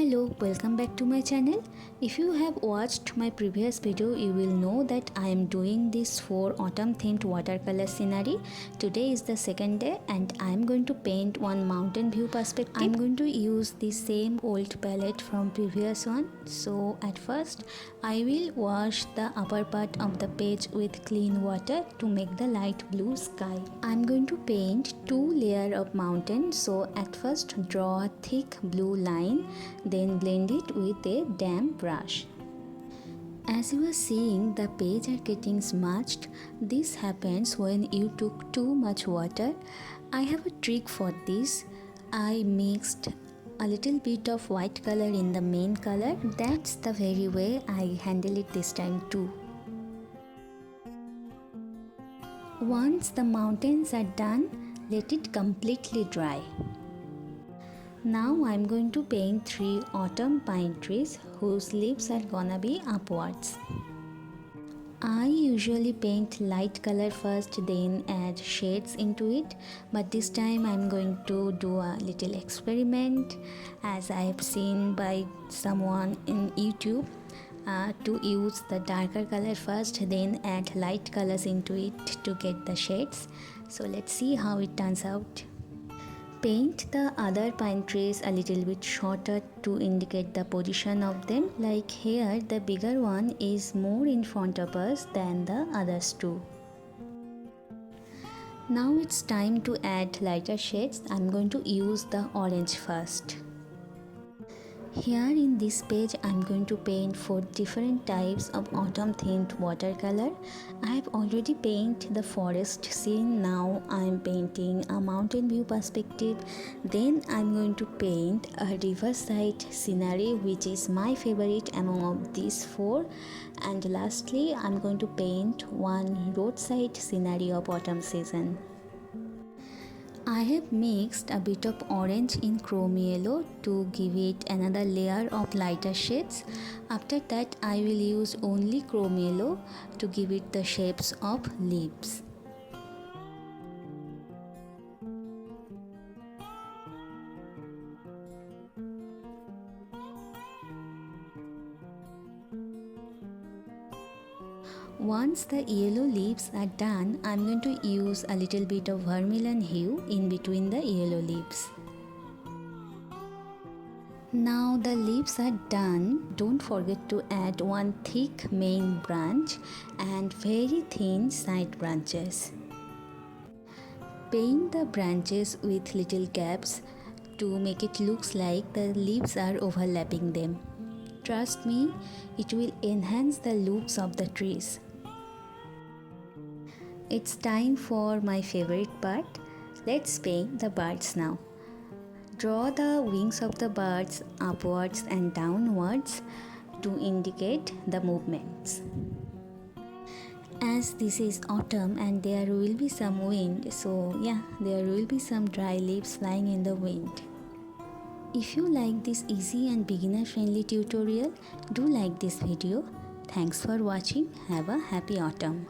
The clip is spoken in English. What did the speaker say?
Hello, welcome back to my channel. If you have watched my previous video, you will know that I am doing this for autumn themed watercolor scenery. Today is the second day and I am going to paint one mountain view perspective. I am going to use the same old palette from previous one. So at first I will wash the upper part of the page with clean water to make the light blue sky. I am going to paint two layers of mountain. So at first draw a thick blue line, then blend it with a damp brush. As you are seeing, the page are getting smudged. This happens when you took too much water. I have a trick for this. I mixed a little bit of white color in the main color. That's the very way I handle it this time too. Once the mountains are done, let it completely dry. Now I'm going to paint 3 autumn pine trees whose leaves are gonna be upwards. I usually paint light color first, then add shades into it, but this time I'm going to do a little experiment as I have seen by someone in YouTube to use the darker color first, then add light colors into it to get the shades. So let's see how it turns out. Paint the other pine trees a little bit shorter to indicate the position of them. Like here, the bigger one is more in front of us than the others two. Now it's time to add lighter shades. I'm going to use the orange first. Here in this page, I'm going to paint 4 different types of autumn themed watercolor. I have already painted the forest scene. Now I'm painting a mountain view perspective. Then I'm going to paint a riverside scenery, which is my favorite among of these 4. And lastly, I'm going to paint one roadside scenery of autumn season. I have mixed a bit of orange in chrome yellow to give it another layer of lighter shades. After that, I will use only chrome yellow to give it the shapes of leaves. Once the yellow leaves are done, I'm going to use a little bit of vermilion hue in between the yellow leaves. Now the leaves are done. Don't forget to add one thick main branch and very thin side branches. Paint the branches with little gaps to make it look like the leaves are overlapping them. Trust me, it will enhance the looks of the trees. It's time for my favorite part. Let's paint the birds now. Draw the wings of the birds upwards and downwards to indicate the movements. As this is autumn and there will be some wind, so yeah, there will be some dry leaves flying in the wind. If you like this easy and beginner friendly tutorial, do like this video. Thanks for watching. Have a happy autumn.